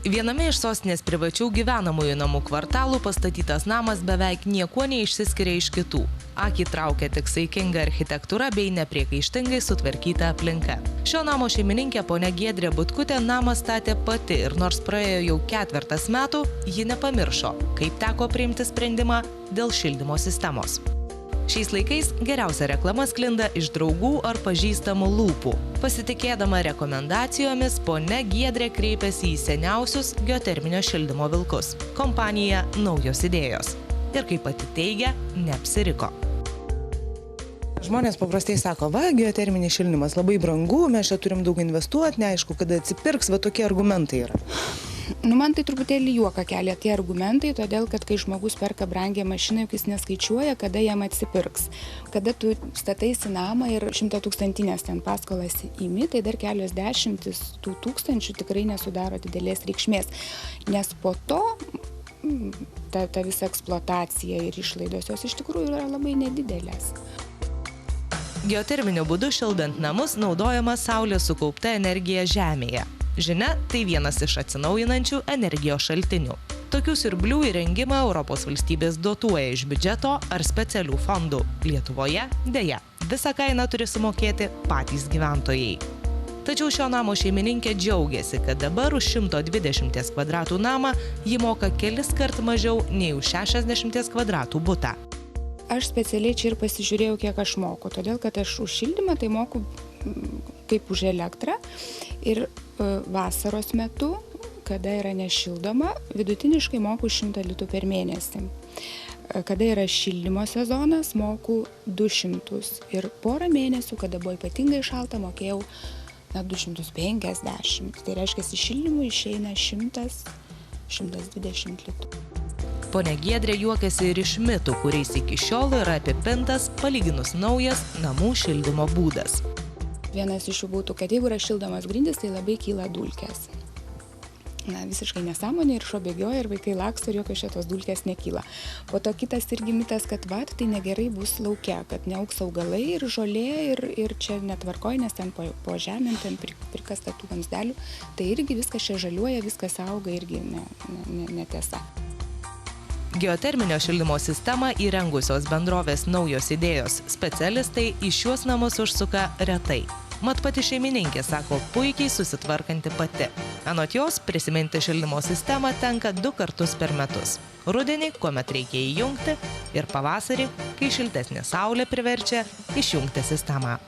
Viename iš sostinės privačių gyvenamųjų namų kvartalų pastatytas namas beveik niekuo neišsiskiria iš kitų. Akį traukia tik saikinga architektūra bei nepriekaištingai sutvarkyta aplinka. Šio namo šeimininkė ponia Giedrė Butkutė namą statė pati ir nors praėjo jau 4 metų, ji nepamiršo, kaip teko priimti sprendimą dėl šildymo sistemos. Šiais laikais geriausia reklama sklinda iš draugų ar pažįstamų lūpų. Pasitikėdama rekomendacijomis, ponia Giedrė kreipėsi į seniausius geoterminio šildymo vilkus – kompanija Naujos idėjos. Ir kaip pati teigia, neapsiriko. Žmonės paprastai sako, va, geoterminis šildymas labai brangu, mes čia turim daug investuoti, neaišku, kada atsipirks, va tokie argumentai yra. Man tai truputėlį juoką kelia tie argumentai, todėl, kad kai žmogus perka brangią mašiną, juk jis neskaičiuoja, kada jam atsipirks. Kada tu stataisi namą ir 100-tūkstantinės ten paskolas imi, tai dar kelios dešimtis tų tūkstančių tikrai nesudaro didelės reikšmės. Nes po to ta visa eksploatacija ir išlaidos jos iš tikrųjų yra labai nedidelės. Geoterminiu būdu šildant namus naudojama saulės sukaupta energija žemėje. Žinia, tai vienas iš atsinaujinančių energijos šaltinių. Tokių siurblių įrengimą Europos valstybės dotuoja iš biudžeto ar specialių fondų. Lietuvoje, deja, visą kainą turi sumokėti patys gyventojai. Tačiau šio namo šeimininkė džiaugiasi, kad dabar už 120 kvadratų namą ji moka keliskart mažiau nei už 60 kvadratų butą. Aš specialiai čia ir pasižiūrėjau, kiek aš moku, todėl kad aš už šildymą tai moku kaip už elektrą ir vasaros metu, kada yra nešildoma, vidutiniškai moku 100 litų per mėnesį. Kada yra šildymo sezonas, moku 200 ir porą mėnesių, kada buvo ypatingai šalta, mokėjau 250. Tai reiškia, šildymui išeina 100-120 litų. Ponia Giedrė juokiasi ir iš mitų, kuriais iki šiol yra apipintas palyginus naujas namų šildymo būdas. Vienas iš jų būtų, kad jeigu yra šildomas grindys, tai labai kyla dulkės. Visiškai nesąmonė ir šuo bėgioja ir vaikai laksto ir jokios šitos dulkės nekyla. Po to kitas irgi mitas, kad tai negerai bus lauke, kad neaugs augalai ir žolė ir čia netvarkoj, nes ten po žemėm ten prikasta tų vamzdelių. Tai irgi viskas čia žaliuoja, viskas auga irgi netiesa. Geoterminio šildymo sistemą įrengusios bendrovės Naujos idėjos specialistai į šiuos namus užsuka retai. Mat pati šeimininkė sako puikiai susitvarkanti pati. Anot jos, prisiminti šildymo sistemą tenka 2 kartus per metus. Rudenį, kuomet reikia įjungti, ir pavasarį, kai šiltesnė saulė priverčia išjungti sistemą.